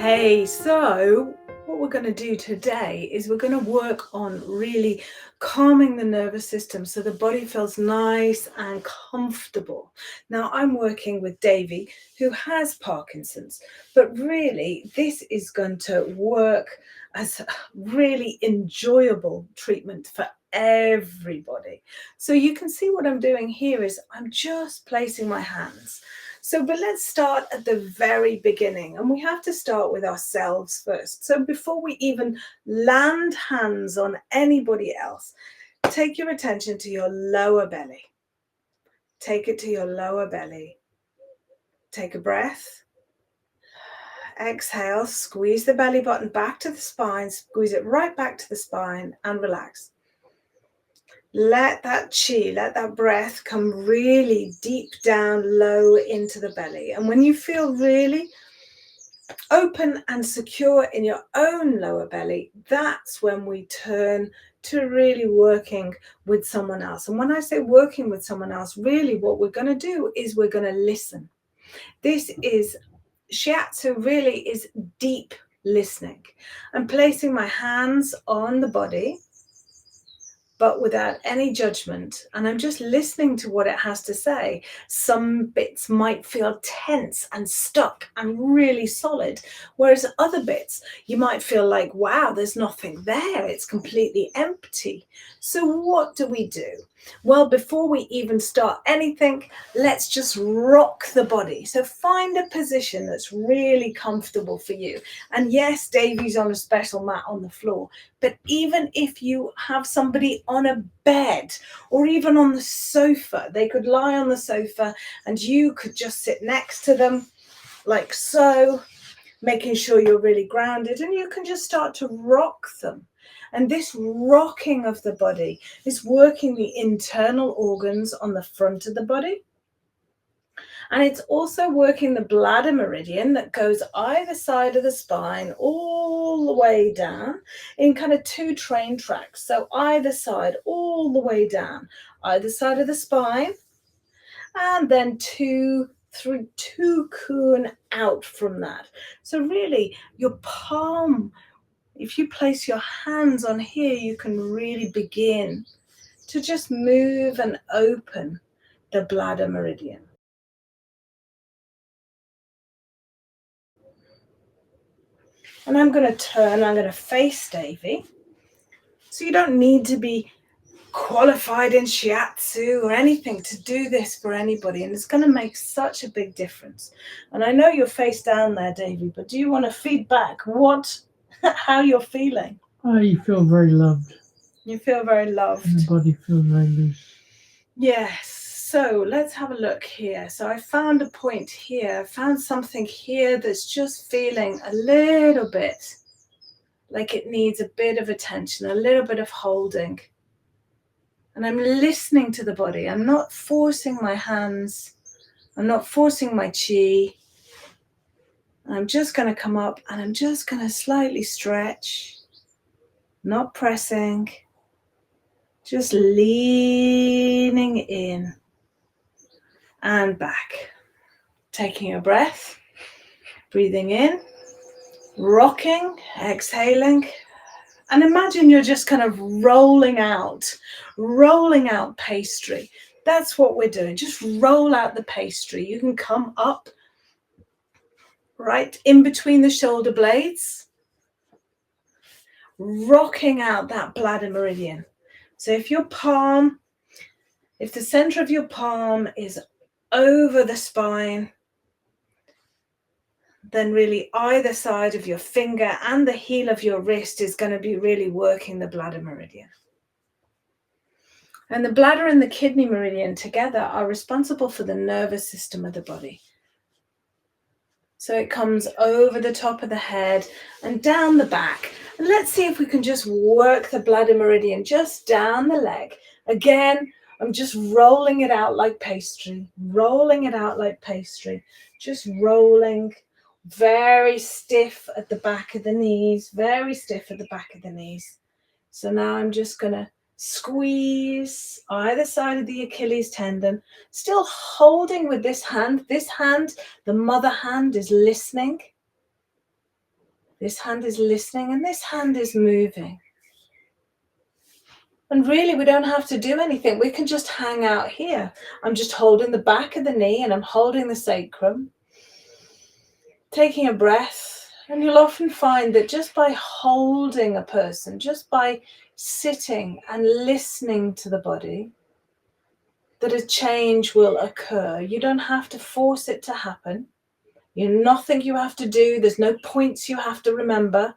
Hey, so what we're going to do today is we're going to work on really calming the nervous system so the body feels nice and comfortable. Now, I'm working with Davy, who has Parkinson's, but really this is going to work as a really enjoyable treatment for everybody. So you can see what I'm doing here is I'm just placing my hands. But let's start at the very beginning, and we have to start with ourselves first. So before we even land hands on anybody else, take your attention to your lower belly. Take it to your lower belly. Take a breath. Exhale, squeeze the belly button back to the spine, squeeze it right back to the spine and relax. Let that chi, let that breath come really deep down low into the belly. And when you feel really open and secure in your own lower belly, that's when we turn to really working with someone else. And when I say working with someone else, really what we're going to do is we're going to listen. This is shiatsu, really is deep listening. I'm placing my hands on the body, but without any judgment. And I'm just listening to what it has to say. Some bits might feel tense and stuck and really solid, whereas other bits you might feel like, wow, there's nothing there. It's completely empty. So what do we do? Well, before we even start anything, let's just rock the body. So find a position that's really comfortable for you. And yes, Davy's on a special mat on the floor, but even if you have somebody on a bed or even on the sofa, they could lie on the sofa and you could just sit next to them like so, making sure you're really grounded, and you can just start to rock them. And this rocking of the body is working the internal organs on the front of the body. And it's also working the bladder meridian that goes either side of the spine all the way down in kind of two train tracks. So either side, all the way down, either side of the spine, and then two kun out from that. So really your palm, if you place your hands on here, you can really begin to just move and open the bladder meridian. And I'm going to turn, I'm going to face Davy. So you don't need to be qualified in shiatsu or anything to do this for anybody, and it's going to make such a big difference. And I know you're face down there, Davy, but do you want to feed back how you're feeling? You feel very loved. You feel very loved. And the body feels very loose. Yes. So let's have a look here. So I found a point here. I found something here that's just feeling a little bit like it needs a bit of attention, a little bit of holding. And I'm listening to the body. I'm not forcing my hands. I'm not forcing my chi. I'm just going to come up and I'm just going to slightly stretch, not pressing, just leaning in and back. Taking a breath, breathing in, rocking, exhaling. And imagine you're just kind of rolling out pastry. That's what we're doing. Just roll out the pastry. You can come up right in between the shoulder blades, rocking out that bladder meridian. So if the center of your palm is over the spine, then really either side of your finger and the heel of your wrist is going to be really working the bladder meridian. And the bladder and the kidney meridian together are responsible for the nervous system of the body. So it comes over the top of the head and down the back. And let's see if we can just work the bladder meridian just down the leg. Again, I'm just rolling it out like pastry, just rolling, very stiff at the back of the knees, So now I'm just going to squeeze either side of the Achilles tendon, still holding with this hand. This hand, the mother hand, is listening. This hand is listening and this hand is moving. And really, we don't have to do anything. We can just hang out here. I'm just holding the back of the knee and I'm holding the sacrum. Taking a breath. And you'll often find that just by holding a person, just by sitting and listening to the body, that a change will occur. You don't have to force it to happen. Nothing you have to do. There's no points you have to remember.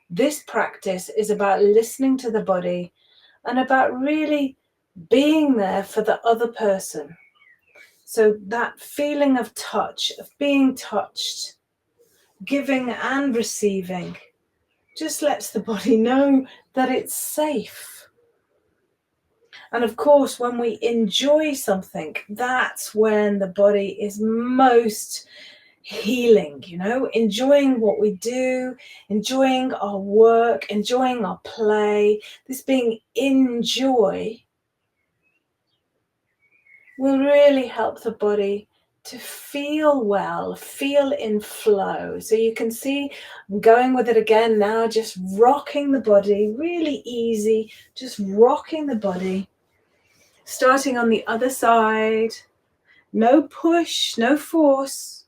This practice is about listening to the body and about really being there for the other person. So that feeling of touch, of being touched, giving and receiving, just lets the body know that it's safe. And of course, when we enjoy something, that's when the body is most healing, enjoying what we do, enjoying our work, enjoying our play. This being in joy will really help the body to feel well, feel in flow. So you can see I'm going with it again now, just rocking the body, really easy, just rocking the body. Starting on the other side, no push, no force.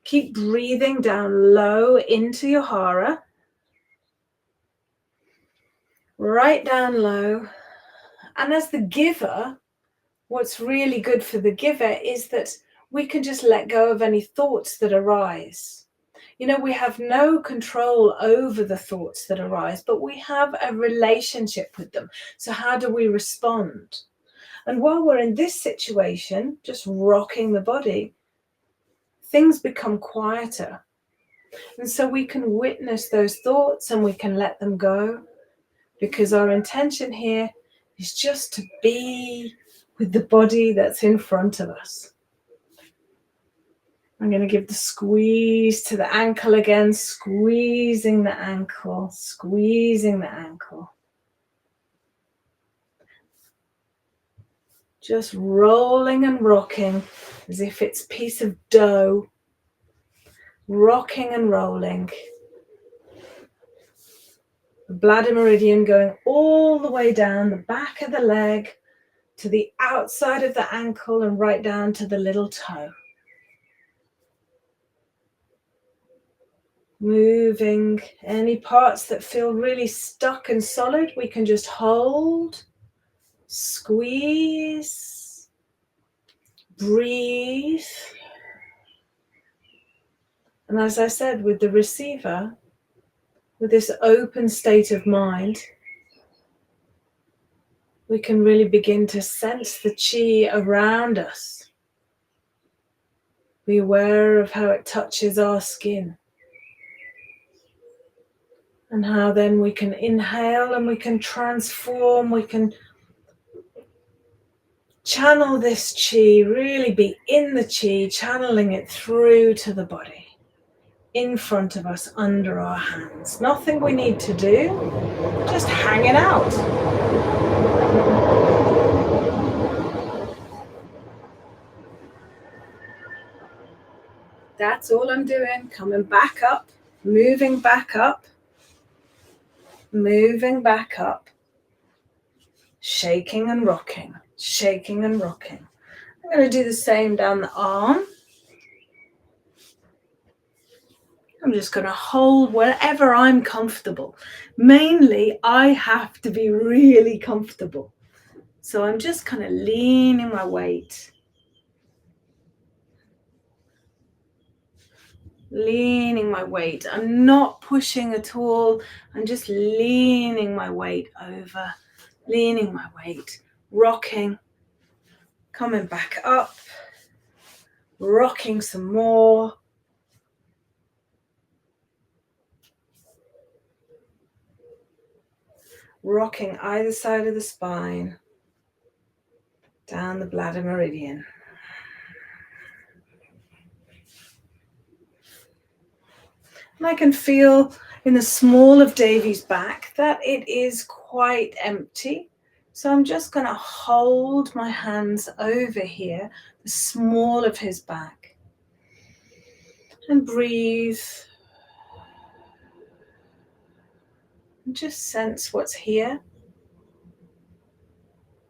Keep breathing down low into your hara. Right down low. And as the giver, what's really good for the giver is that we can just let go of any thoughts that arise. We have no control over the thoughts that arise, but we have a relationship with them. So how do we respond? And while we're in this situation, just rocking the body, things become quieter. And so we can witness those thoughts and we can let them go, because our intention here is just to be with the body that's in front of us. I'm going to give the squeeze to the ankle again, squeezing the ankle, squeezing the ankle. Just rolling and rocking as if it's a piece of dough. Rocking and rolling. The bladder meridian going all the way down the back of the leg to the outside of the ankle and right down to the little toe. Moving any parts that feel really stuck and solid, we can just hold, squeeze, breathe. And as I said, with the receiver, with this open state of mind, we can really begin to sense the chi around us. Be aware of how it touches our skin. And how then we can inhale and we can transform, we can channel this chi, really be in the chi, channeling it through to the body, in front of us, under our hands. Nothing we need to do, just hanging out. That's all I'm doing, coming back up, moving back up, moving back up, shaking and rocking, shaking and rocking. I'm going to do the same down the arm. I'm just going to hold wherever I'm comfortable. Mainly, I have to be really comfortable. So I'm just kind of leaning my weight. Leaning my weight. I'm not pushing at all. I'm just leaning my weight over. Leaning my weight. Rocking. Coming back up. Rocking some more. Rocking either side of the spine. Down the bladder meridian. And I can feel in the small of Davy's back that it is quite empty. So I'm just going to hold my hands over here, the small of his back. And breathe. And just sense what's here.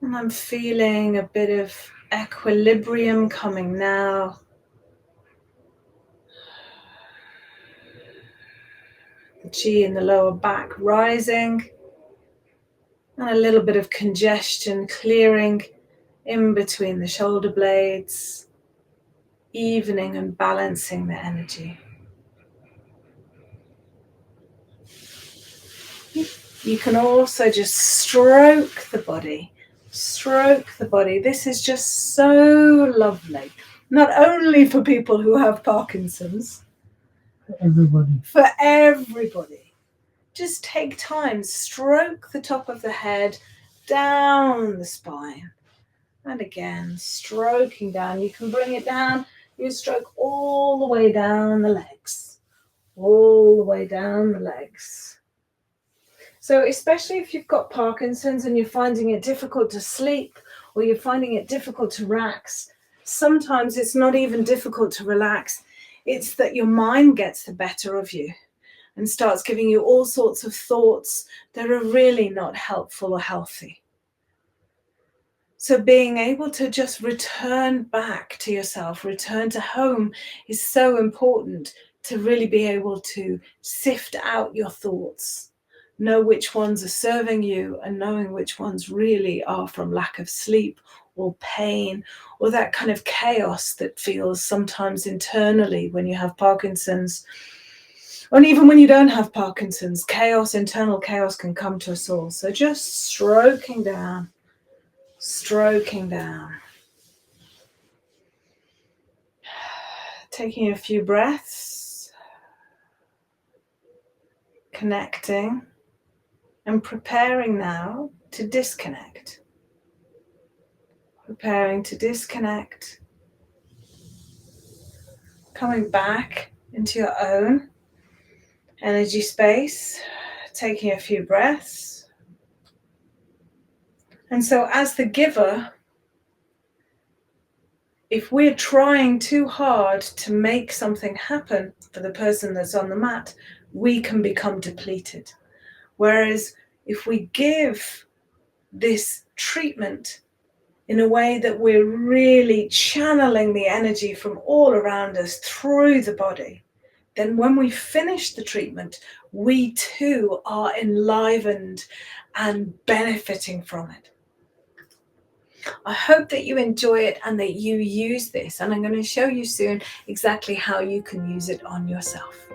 And I'm feeling a bit of equilibrium coming now. The chi in the lower back rising. And a little bit of congestion clearing in between the shoulder blades, evening and balancing the energy. You can also just stroke the body. Stroke the body. This is just so lovely. Not only for people who have Parkinson's, Everybody. for everybody. Just take time, stroke the top of the head, down the spine. And again, stroking down. You can bring it down. You stroke all the way down the legs. All the way down the legs. So especially if you've got Parkinson's and you're finding it difficult to sleep or you're finding it difficult to relax, sometimes it's not even difficult to relax. It's that your mind gets the better of you and starts giving you all sorts of thoughts that are really not helpful or healthy. So being able to just return back to yourself, return to home, is so important to really be able to sift out your thoughts, know which ones are serving you and knowing which ones really are from lack of sleep or pain or that kind of chaos that feels sometimes internally when you have Parkinson's. And even when you don't have Parkinson's, chaos, internal chaos can come to us all. So just stroking down. Stroking down. Taking a few breaths. Connecting. And preparing now to disconnect. Preparing to disconnect. Coming back into your own energy space. Taking a few breaths. And so as the giver, if we're trying too hard to make something happen for the person that's on the mat, we can become depleted. Whereas if we give this treatment in a way that we're really channeling the energy from all around us through the body, then when we finish the treatment, we too are enlivened and benefiting from it. I hope that you enjoy it and that you use this, and I'm going to show you soon exactly how you can use it on yourself.